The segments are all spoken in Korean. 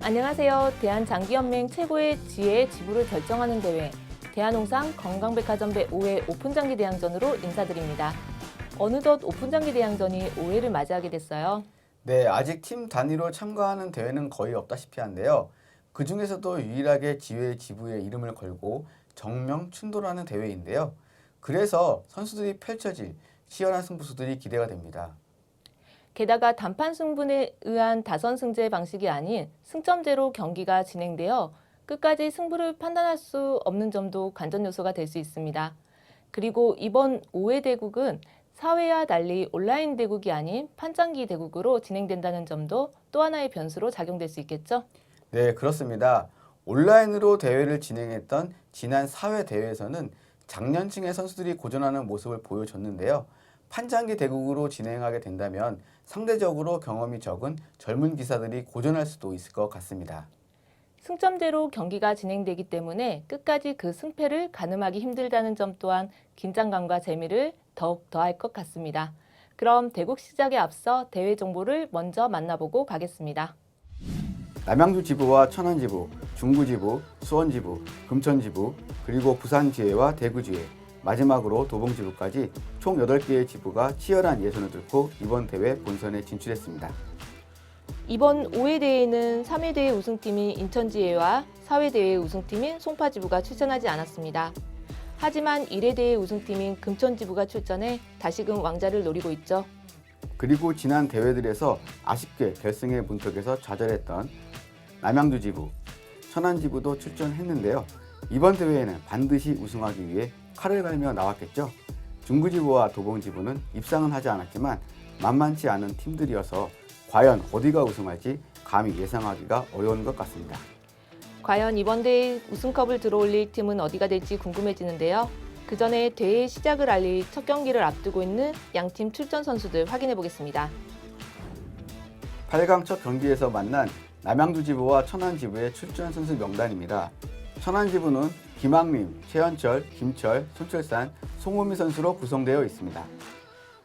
안녕하세요. 대한장기연맹 최고의 지혜 지부를 결정하는 대회 대한홍상 건강백화점배 5회 오픈장기 대항전으로 인사드립니다. 어느덧 오픈장기 대항전이 5회를 맞이하게 됐어요. 네, 아직 팀 단위로 참가하는 대회는 거의 없다시피 한데요. 그 중에서도 유일하게 지회 지부에 이름을 걸고 정명 충돌하는 대회인데요. 그래서 선수들이 펼쳐질 치열한 승부수들이 기대가 됩니다. 게다가 단판 승분에 의한 다선승제 방식이 아닌 승점제로 경기가 진행되어 끝까지 승부를 판단할 수 없는 점도 관전 요소가 될 수 있습니다. 그리고 이번 5회 대국은 4회와 달리 온라인 대국이 아닌 판정기 대국으로 진행된다는 점도 또 하나의 변수로 작용될 수 있겠죠? 네, 그렇습니다. 온라인으로 대회를 진행했던 지난 4회 대회에서는 장년층의 선수들이 고전하는 모습을 보여줬는데요. 판장기 대국으로 진행하게 된다면 상대적으로 경험이 적은 젊은 기사들이 고전할 수도 있을 것 같습니다. 승점제로 경기가 진행되기 때문에 끝까지 그 승패를 가늠하기 힘들다는 점 또한 긴장감과 재미를 더욱 더할 것 같습니다. 그럼 대국 시작에 앞서 대회 정보를 먼저 만나보고 가겠습니다. 남양주 지부와 천안 지부, 중구 지부, 수원 지부, 금천 지부, 그리고 부산 지회와 대구 지회, 마지막으로 도봉 지부까지 총 8개의 지부가 치열한 예선을 뚫고 이번 대회 본선에 진출했습니다. 이번 5회 대회는 3회 대회 우승팀인 인천지회와 4회 대회 우승팀인 송파지부가 출전하지 않았습니다. 하지만 1회 대회 우승팀인 금천지부가 출전해 다시금 왕자를 노리고 있죠. 그리고 지난 대회들에서 아쉽게 결승의 문턱에서 좌절했던 남양주 지부, 천안 지부도 출전했는데요. 이번 대회에는 반드시 우승하기 위해 칼을 갈며 나왔겠죠. 중구 지부와 도봉 지부는 입상은 하지 않았지만 만만치 않은 팀들이어서 과연 어디가 우승할지 감히 예상하기가 어려운 것 같습니다. 과연 이번 대회 우승컵을 들어올릴 팀은 어디가 될지 궁금해지는데요. 그 전에 대회 시작을 알릴 첫 경기를 앞두고 있는 양팀 출전 선수들 확인해 보겠습니다. 8강 첫 경기에서 만난 남양주 지부와 천안 지부의 출전 선수 명단입니다. 천안 지부는 김학림, 최현철, 김철, 손철산, 송우미 선수로 구성되어 있습니다.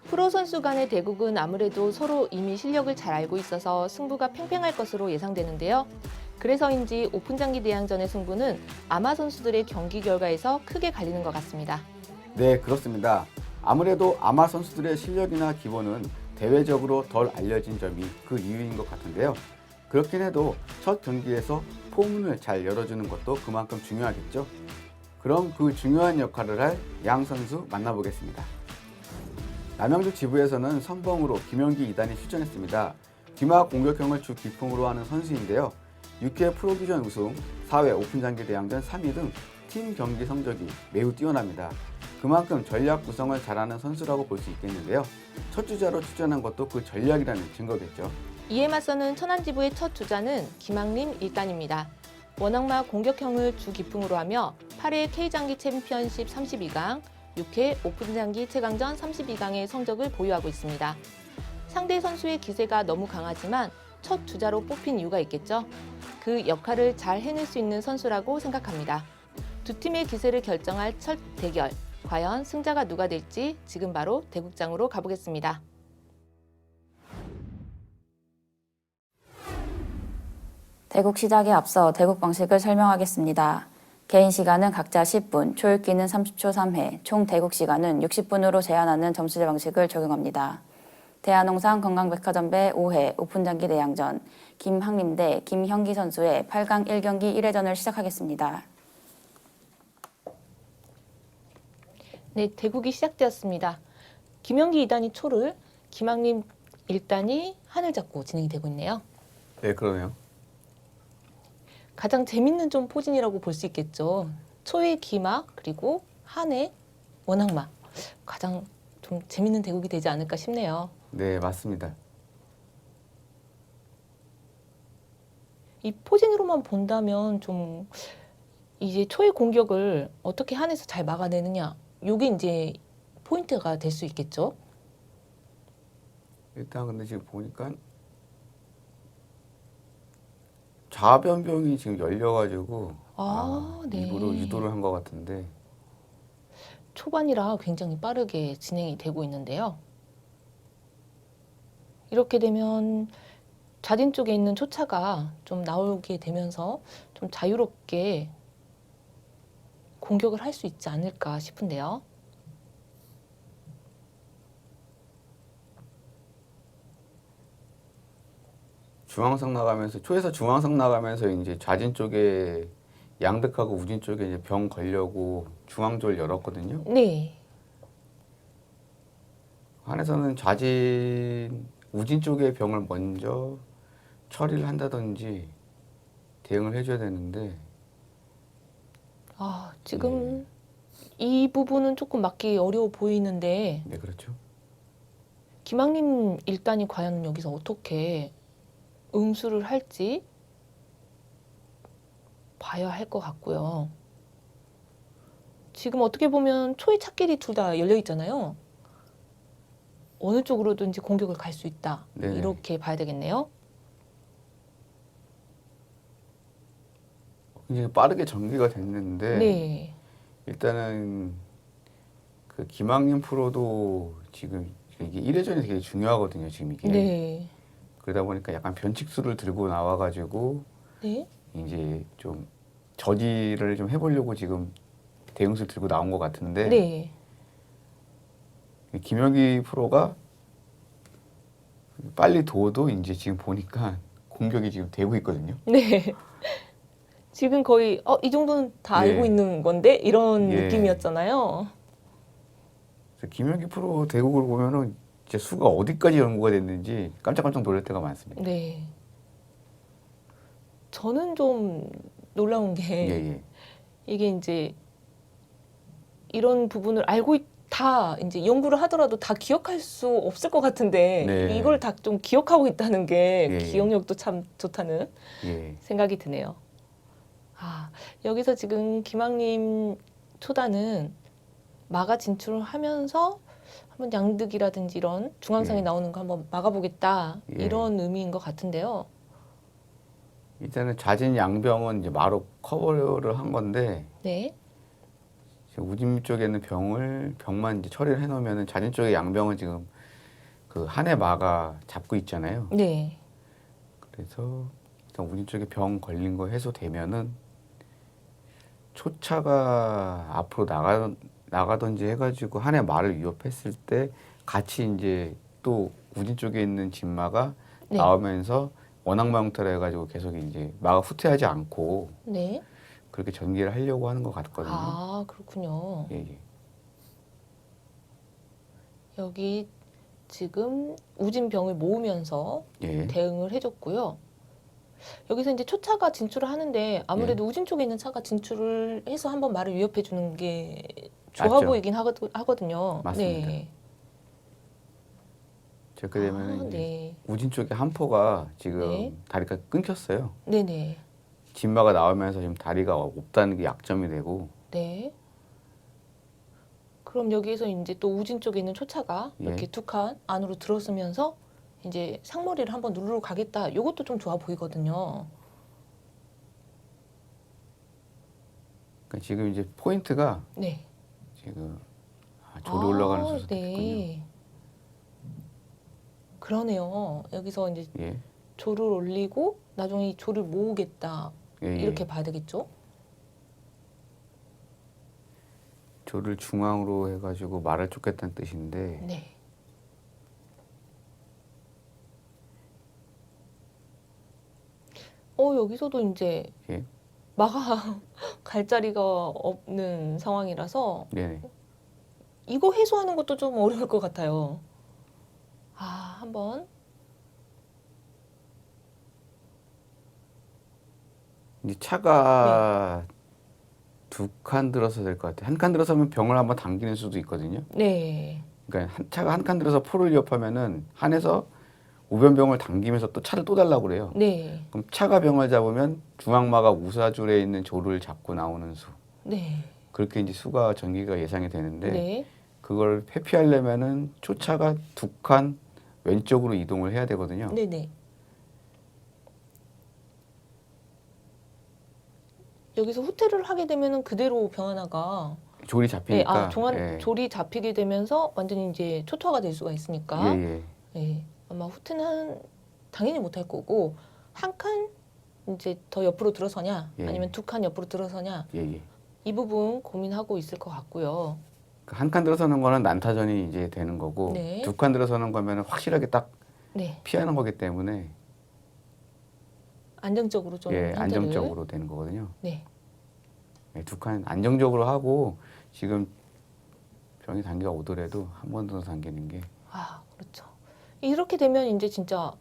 프로 선수 간의 대국은 아무래도 서로 이미 실력을 잘 알고 있어서 승부가 팽팽할 것으로 예상되는데요. 그래서인지 오픈장기 대항전의 승부는 아마 선수들의 경기 결과에서 크게 갈리는 것 같습니다. 네, 그렇습니다. 아무래도 아마 선수들의 실력이나 기본은 대외적으로 덜 알려진 점이 그 이유인 것 같은데요. 그렇긴 해도 첫 경기에서 포문을 잘 열어주는 것도 그만큼 중요하겠죠. 그럼 그 중요한 역할을 할 양 선수 만나보겠습니다. 남양주 지부에서는 선봉으로 김영기 2단이 출전했습니다. 귀마 공격형을 주 기풍으로 하는 선수인데요. 6회 프로비전 우승, 4회 오픈장기 대항전 3위 등 팀 경기 성적이 매우 뛰어납니다. 그만큼 전략 구성을 잘하는 선수라고 볼 수 있겠는데요. 첫 주자로 출전한 것도 그 전략이라는 증거겠죠. 이에 맞서는 천안지부의 첫 주자는 김학림 1단입니다. 원악마 공격형을 주 기풍으로 하며 8회 K장기 챔피언십 32강, 6회 오픈장기 최강전 32강의 성적을 보유하고 있습니다. 상대 선수의 기세가 너무 강하지만 첫 주자로 뽑힌 이유가 있겠죠. 그 역할을 잘 해낼 수 있는 선수라고 생각합니다. 두 팀의 기세를 결정할 첫 대결, 과연 승자가 누가 될지 지금 바로 대국장으로 가보겠습니다. 대국 시작에 앞서 대국 방식을 설명하겠습니다. 개인 시간은 각자 10분, 초읽기는 30초 3회, 총 대국 시간은 60분으로 제한하는 점수제 방식을 적용합니다. 대한홍상 건강백화점배 5회 오픈장기 대항전 김학림 대 김형기 선수의 8강 1경기 1회전을 시작하겠습니다. 네, 대국이 시작되었습니다. 김영기 2단이 초를, 김학림 1단이 한을 잡고 진행이 되고 있네요. 네, 그러네요. 가장 재밌는 좀 포진이라고 볼 수 있겠죠. 초의 기마 그리고 한의 원악마. 가장 좀 재밌는 대국이 되지 않을까 싶네요. 네, 맞습니다. 이 포진으로만 본다면 좀 이제 초의 공격을 어떻게 한에서 잘 막아내느냐. 이게 이제 포인트가 될 수 있겠죠. 일단 근데 지금 보니까 좌변병이 지금 열려가지고 네. 일부러 유도를 한 것 같은데. 초반이라 굉장히 빠르게 진행이 되고 있는데요. 이렇게 되면 좌진 쪽에 있는 초차가 좀 나오게 되면서 좀 자유롭게 공격을 할 수 있지 않을까 싶은데요. 중앙선 나가면서 초에서 중앙선 나가면서 이제 좌진 쪽에 양득하고 우진 쪽에 이제 병 걸려고 중앙조를 열었거든요. 네. 한에서는 좌진 우진 쪽의 병을 먼저 처리를 한다든지 대응을 해줘야 되는데 아, 지금 이 부분은 조금 막기 어려워 보이는데 네 그렇죠. 김학림 일단이 과연 여기서 어떻게 응수를 할지 봐야 할 것 같고요. 지금 어떻게 보면 초의 찻길이 둘 다 열려 있잖아요. 어느 쪽으로든지 공격을 갈 수 있다. 네네. 이렇게 봐야 되겠네요. 굉장히 빠르게 전개가 됐는데 네. 일단은 그 김학림 프로도 지금 이게 1회전이 되게 중요하거든요. 지금 이게 네. 그러다 보니까 약간 변칙수를 들고 나와가지고 네. 이제 좀 저지를 좀 해보려고 지금 대응수를 들고 나온 것 같은데 네. 김혁희 프로가 빨리 둬도 이제 지금 보니까 공격이 지금 되고 있거든요. 네. 지금 거의 이 정도는 다 예. 알고 있는 건데 이런 예. 느낌이었잖아요. 그래서 김혁희 프로 대국을 보면은 진짜 수가 어디까지 연구가 됐는지 깜짝깜짝 놀랄 때가 많습니다. 네. 저는 좀 놀라운 게 예예. 이게 이제 이런 부분을 알고 다 이제 연구를 하더라도 다 기억할 수 없을 것 같은데 네. 이걸 다 좀 기억하고 있다는 게 예. 기억력도 참 좋다는 예. 생각이 드네요. 아, 여기서 지금 김학림 초단은 마가 진출을 하면서 한번 양득이라든지 이런 중앙상에 예. 나오는 거 한번 막아보겠다 예. 이런 의미인 것 같은데요. 일단은 좌진 양병은 이제 마로 커버를 한 건데 네, 지금 우진 쪽에 있는 병만 이제 처리를 해놓으면은 좌진 쪽의 양병은 지금 그 한해 마가 잡고 있잖아요. 네, 그래서 일단 우진 쪽에 병 걸린 거 해소되면은 초차가 앞으로 나가든지 해가지고 한해 마를 위협했을 때 같이 이제 또 우진 쪽에 있는 진마가 네. 나오면서 원악마 형태로 해가지고 계속 이제 마가 후퇴하지 않고 네. 그렇게 전개를 하려고 하는 것 같거든요. 아, 그렇군요. 예, 예. 여기 지금 우진병을 모으면서 예. 대응을 해줬고요. 여기서 이제 초차가 진출을 하는데 아무래도 네. 우진 쪽에 있는 차가 진출을 해서 한번 말을 위협해 주는 게 좋아 맞죠. 보이긴 하거든요. 맞습니다. 네. 저렇게 되면 아, 이제 네. 우진 쪽에 한 포가 지금 네. 다리가 끊겼어요. 네네. 진마가 나오면서 지금 다리가 없다는 게 약점이 되고 네. 그럼 여기에서 이제 또 우진 쪽에 있는 초차가 예. 이렇게 두 칸 안으로 들어서면서 이제 상머리를 한번 누르러 가겠다. 이것도 좀 좋아 보이거든요. 그러니까 지금 이제 포인트가 네. 지금 조리 올라가는 수도 있군요. 네. 그러네요. 여기서 이제 예. 조를 올리고 나중에 이 조를 모으겠다. 예, 예. 이렇게 봐야 되겠죠? 조를 중앙으로 해가지고 말을 쫓겠다는 뜻인데 네. 여기서도 이제 예. 마가 갈 자리가 없는 상황이라서 네네. 이거 해소하는 것도 좀 어려울 것 같아요. 아, 한번. 이제 차가 두 칸 들어서 될 것 같아요. 한 칸 들어서면 병을 한번 당기는 수도 있거든요. 네. 그러니까 차가 한 칸 들어서 포를 위협하면은 한에서 우변병을 당기면서 또 차를 또 달라고 그래요. 네. 그럼 차가 병을 잡으면 중앙마가 우사줄에 있는 조를 잡고 나오는 수. 네. 그렇게 이제 수가 전기가 예상이 되는데 네. 그걸 회피하려면은 초차가 두 칸 왼쪽으로 이동을 해야 되거든요. 네네. 여기서 후퇴를 하게 되면은 그대로 병 하나가 조리 잡히니까. 예. 조리 잡히게 되면서 완전히 이제 초토화가 될 수가 있으니까 예, 예. 네. 아마 후퇴는 당연히 못할 거고 한 칸 이제 더 옆으로 들어서냐 예. 아니면 두 칸 옆으로 들어서냐 예, 예. 이 부분 고민하고 있을 것 같고요. 한 칸 들어서는 거는 난타전이 이제 되는 거고 네. 두 칸 들어서는 거면 확실하게 딱 네, 피하는 거기 때문에 안정적으로 좀 예, 형태를 안정적으로 되는 거거든요. 네, 예, 두 칸 안정적으로 하고 지금 병이 단계가 오더라도 한 번 더 당기는 게 아 그렇죠. 이렇게 되면 이제 진짜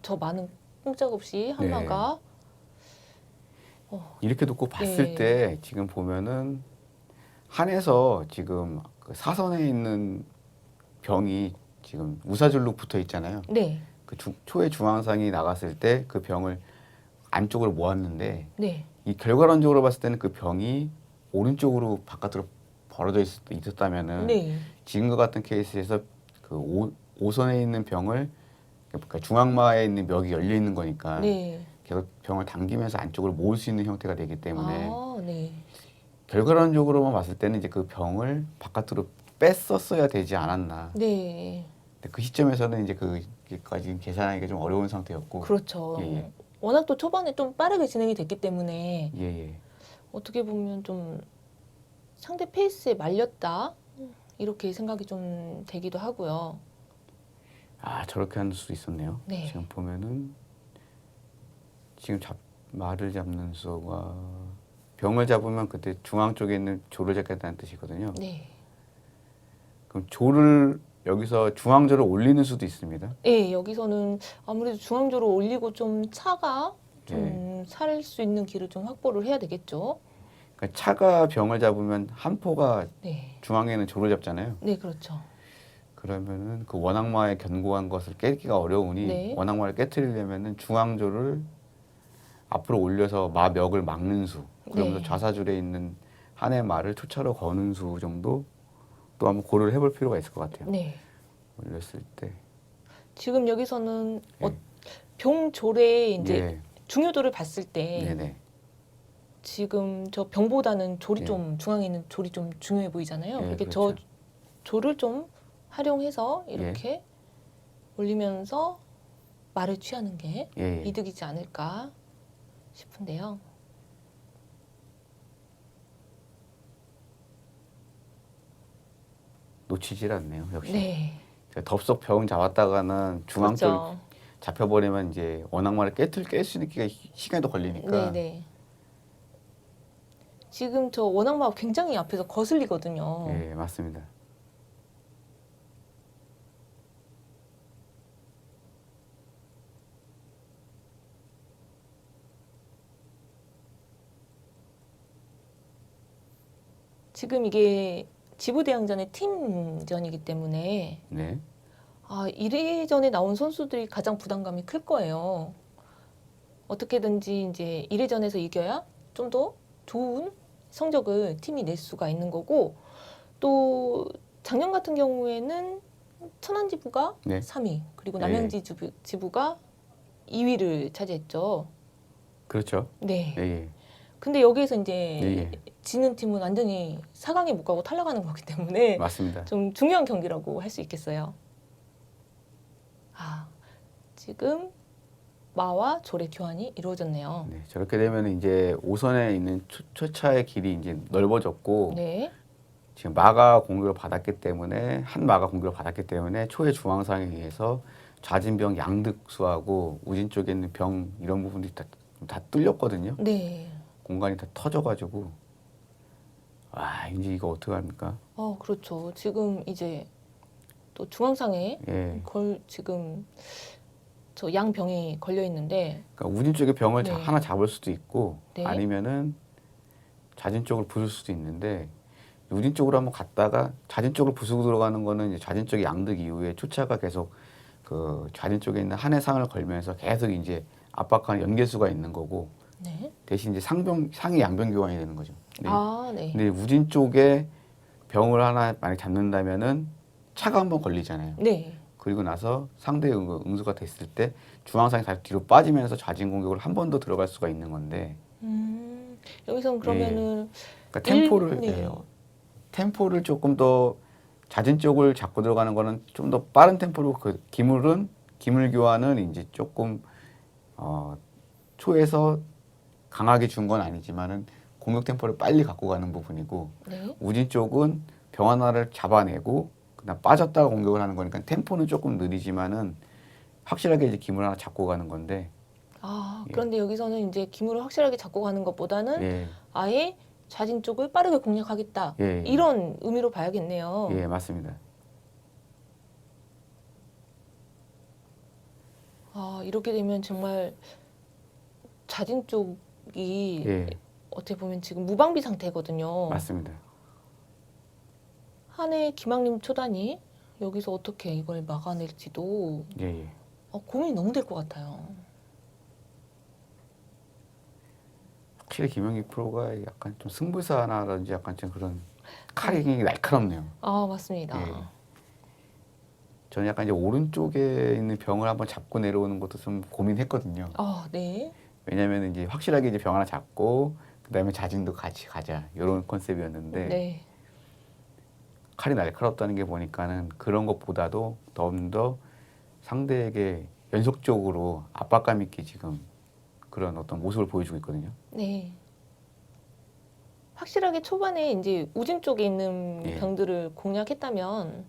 저 많은 꼼짝없이 한마가 이렇게 놓고 봤을 네. 때 지금 보면은 한에서 지금 그 사선에 있는 병이 지금 우사줄로 붙어 있잖아요. 네, 그 초의 중앙상이 나갔을 때 그 병을 안쪽으로 모았는데 네, 이 결과론적으로 봤을 때는 그 병이 오른쪽으로 바깥으로 벌어져 있었다면은 네, 지금과 같은 케이스에서 그 오선에 있는 병을 그러니까 중앙마에 있는 멱이 열려 있는 거니까 네. 계속 병을 당기면서 안쪽으로 모을 수 있는 형태가 되기 때문에 아, 네, 결과론적으로만 봤을 때는 이제 그 병을 바깥으로 뺐었어야 되지 않았나. 네. 근데 그 시점에서는 이제 그까지 계산하기가 좀 어려운 상태였고. 그렇죠. 예, 예. 워낙 또 초반에 좀 빠르게 진행이 됐기 때문에 예, 예. 어떻게 보면 좀 상대 페이스에 말렸다 이렇게 생각이 좀 되기도 하고요. 아, 저렇게 할 수도 있었네요. 네. 지금 보면은 지금 말을 잡는 수가 병을 잡으면 그때 중앙 쪽에 있는 조를 잡겠다는 뜻이거든요. 네. 그럼 조를 여기서 중앙조를 올리는 수도 있습니다. 예, 여기서는 아무래도 중앙조로 올리고 좀 차가 좀 살 수 있는 길을 좀 확보를 해야 되겠죠. 그러니까 차가 병을 잡으면 한 포가 네. 중앙에 있는 조를 잡잖아요. 네, 그렇죠. 그러면은 그 원악마의 견고한 것을 깨기가 어려우니 네. 원악마를 깨트리려면은 중앙조를 앞으로 올려서 마멱을 막는 수, 그러면서 네. 좌사줄에 있는 한의 말을 초차로 거는 수 정도 또 한번 고려를 해볼 필요가 있을 것 같아요. 네. 올렸을 때. 지금 여기서는 예. 병조의 이제 예. 중요도를 봤을 때 네네. 지금 저 병보다는 졸이 예. 좀 중앙에 있는 졸이 좀 중요해 보이잖아요. 예, 이렇게 그렇죠. 저 졸을 좀 활용해서 이렇게 올리면서 말을 취하는 게 예. 예. 이득이지 않을까 싶은데요. 놓치질 않네요. 역시. 네. 덥석 병 잡았다가는 중앙 쪽 그렇죠. 잡혀버리면 이제 원악마를 깰 수 있는 시간이 더 걸리니까. 네네. 지금 저 원악마가 굉장히 앞에서 거슬리거든요. 예, 맞습니다. 지금 이게 지부대항전의 팀전이기 때문에 네. 아, 1회전에 나온 선수들이 가장 부담감이 클 거예요. 어떻게든지 이제 1회전에서 이겨야 좀 더 좋은 성적을 팀이 낼 수가 있는 거고 또 작년 같은 경우에는 천안지부가 네. 3위 그리고 네. 남양지부가 2위를 차지했죠. 그렇죠. 네. 예, 예. 근데 여기에서 이제 예. 지는 팀은 완전히 4강에 못 가고 탈락하는 거기 때문에 맞습니다. 좀 중요한 경기라고 할 수 있겠어요. 아, 지금 마와 졸의 교환이 이루어졌네요. 네, 저렇게 되면 이제 오선에 있는 초차의 길이 이제 넓어졌고 네, 지금 마가 공격을 받았기 때문에 한 마가 공격을 받았기 때문에 초의 중앙상에 의해서 좌진병 양득수하고 우진 쪽에 있는 병 이런 부분들이 다 뚫렸거든요. 네. 공간이 다 터져가지고 아 이제 이거 어떻게 합니까? 그렇죠. 지금 이제 또 중앙상에 예, 지금 저 양병이 걸려 있는데 그러니까 우진 쪽에 병을 네. 하나 잡을 수도 있고 네. 아니면은 좌진 쪽을 부술 수도 있는데 우진 쪽으로 한번 갔다가 좌진 쪽으로 부수고 들어가는 거는 이제 좌진 쪽의 양득 이후에 초차가 계속 그 좌진 쪽에 있는 한의 상을 걸면서 계속 이제 압박하는 연계수가 있는 거고 네. 대신 이제 상이 양병 교환이 되는 거죠. 네. 아, 네. 근데 우진 쪽에 병을 하나 만약 잡는다면은 차가 한번 걸리잖아요. 네. 그리고 나서 상대 응수가 됐을 때 중앙상이 다시 뒤로 빠지면서 좌진 공격을 한 번 더 들어갈 수가 있는 건데 여기선 그러면은 그러니까 템포를 네. 템포를 조금 더 좌진 쪽을 잡고 들어가는 거는 좀 더 빠른 템포로 그 기물은 기물교환은 이제 조금 초에서 강하게 준 건 아니지만은 공격 템포를 빨리 갖고 가는 부분이고 네. 우진 쪽은 병 하나를 잡아내고 그다음 빠졌다가 공격을 하는 거니까 템포는 조금 느리지만은 확실하게 이제 기물 하나 잡고 가는 건데. 아, 예. 그런데 여기서는 이제 기물을 확실하게 잡고 가는 것보다는 예, 아예 자진 쪽을 빠르게 공략하겠다. 예, 이런 의미로 봐야겠네요. 예, 맞습니다. 아, 이렇게 되면 정말 자진 쪽이 예, 어떻게 보면 지금 무방비 상태거든요. 맞습니다. 한해 김학림 초단이 여기서 어떻게 이걸 막아낼지도 예, 예. 고민이 너무 될 것 같아요. 확실히 김영기 프로가 약간 좀 승부사나든지 약간 좀 그런 칼이 굉장히 날카롭네요. 아, 맞습니다. 예. 저는 약간 이제 오른쪽에 있는 병을 한번 잡고 내려오는 것도 좀 고민했거든요. 아, 네. 왜냐면 이제 확실하게 이제 병 하나 잡고 그다음에 자진도 같이 가자 이런 컨셉이었는데 네. 칼이 날카롭다는 게 보니까는 그런 것보다도 더 상대에게 연속적으로 압박감 있게 지금 그런 어떤 모습을 보여주고 있거든요. 네. 확실하게 초반에 이제 우진 쪽에 있는 예. 병들을 공략했다면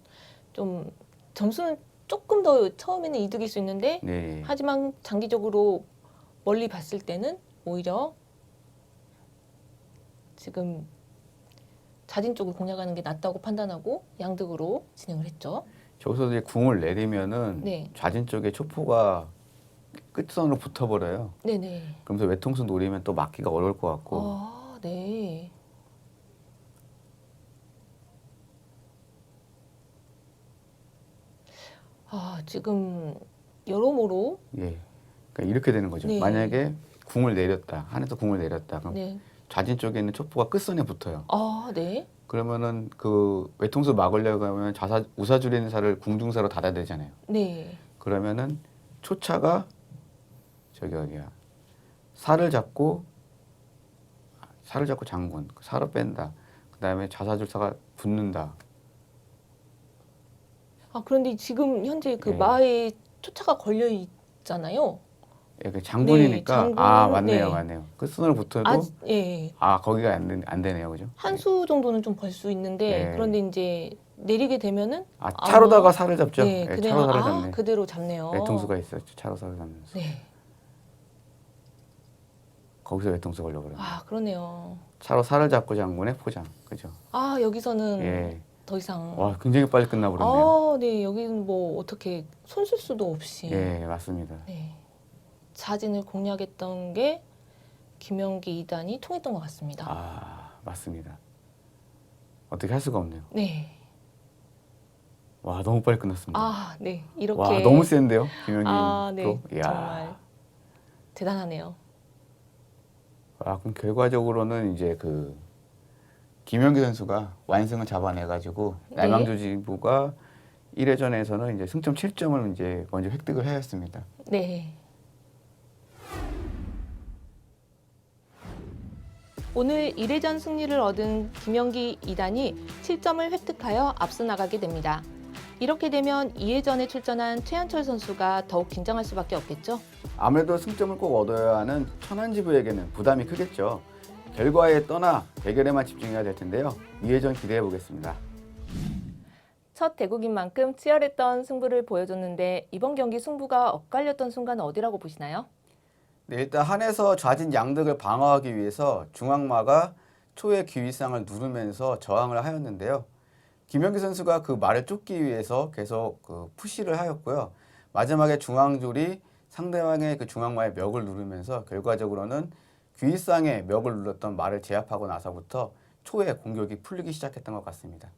좀 점수는 조금 더 처음에는 이득일 수 있는데 네, 하지만 장기적으로 멀리 봤을 때는 오히려 지금 자진 쪽을 공략하는 게 낫다고 판단하고 양득으로 진행을 했죠. 저기서 이제 궁을 내리면은 네. 좌진 쪽에 초포가 끝선으로 붙어버려요. 네네. 그러면서 외통수 노리면 또 막기가 어려울 것 같고. 아, 네. 아, 지금 여러모로 예. 그러니까 이렇게 되는 거죠. 네. 만약에 궁을 내렸다. 한에서 궁을 내렸다. 그럼 네. 좌진 쪽에 있는 초포가 끝선에 붙어요. 아, 네. 그러면은 그 외통수 막으려고 하면 우사줄에 있는 살을 궁중사로 닫아야 되잖아요. 네. 그러면은 초차가 저기 어디야. 살을 잡고 장군, 살을 뺀다. 그다음에 좌사줄사가 붙는다. 아, 그런데 지금 현재 그 예. 마에 초차가 걸려 있잖아요. 예, 그 장군이니까 네, 아 장군, 맞네요, 네. 맞네요. 끝선으로 붙어도 아, 예. 거기가 안 되네요, 그죠? 한 수 정도는 좀 벌 수 있는데 네. 그런데 이제 내리게 되면은 차로다가 살을 잡죠. 네, 예, 그냥 차로 살을 잡네. 그대로 잡네요. 외통수가 있었죠. 차로 살을 잡면서 네. 거기서 외통수 걸려 그러네. 아, 그러네요. 차로 살을 잡고 장군의 포장, 그죠? 아, 여기서는 예. 더 이상 와, 굉장히 빨리 끝나버렸네요. 아, 네. 여기는 뭐 어떻게 손 쓸 수도 없이 예, 맞습니다. 네. 자진을 공략했던 게 김영기 2단이 통했던 것 같습니다. 아, 맞습니다. 어떻게 할 수가 없네요. 네. 와, 너무 빨리 끝났습니다. 아, 네. 이렇게 와, 너무 센데요, 김영기 아, 네. 프로. 이야. 정말 대단하네요. 그럼 결과적으로는 이제 그 김영기 선수가 완승을 잡아내가지고 네. 날망조지부가 1회전에서는 이제 승점 7점을 이제 먼저 획득을 하였습니다. 네. 오늘 1회전 승리를 얻은 김영기 2단이 7점을 획득하여 앞서 나가게 됩니다. 이렇게 되면 2회전에 출전한 최현철 선수가 더욱 긴장할 수밖에 없겠죠? 아무래도 승점을 꼭 얻어야 하는 천안지부에게는 부담이 크겠죠. 결과에 떠나 대결에만 집중해야 될 텐데요. 2회전 기대해 보겠습니다. 첫 대국인 만큼 치열했던 승부를 보여줬는데 이번 경기 승부가 엇갈렸던 순간은 어디라고 보시나요? 네, 일단 한에서 좌진 양득을 방어하기 위해서 중앙마가 초의 귀위상을 누르면서 저항을 하였는데요. 김영기 선수가 그 말을 쫓기 위해서 계속 그 푸시를 하였고요. 마지막에 중앙줄이 상대방의 그 중앙마의 멱을 누르면서 결과적으로는 귀위상의 멱을 눌렀던 말을 제압하고 나서부터 초의 공격이 풀리기 시작했던 것 같습니다.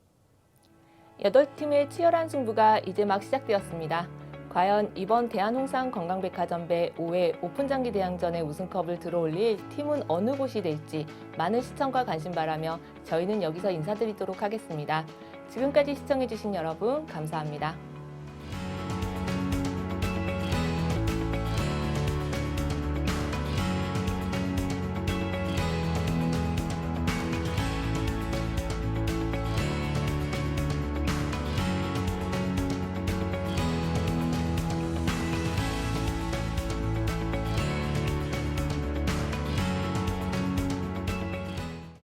8팀의 치열한 승부가 이제 막 시작되었습니다. 과연 이번 대한홍상 건강백화점배 5회 오픈장기 대항전의 우승컵을 들어올릴 팀은 어느 곳이 될지 많은 시청과 관심 바라며 저희는 여기서 인사드리도록 하겠습니다. 지금까지 시청해주신 여러분 감사합니다.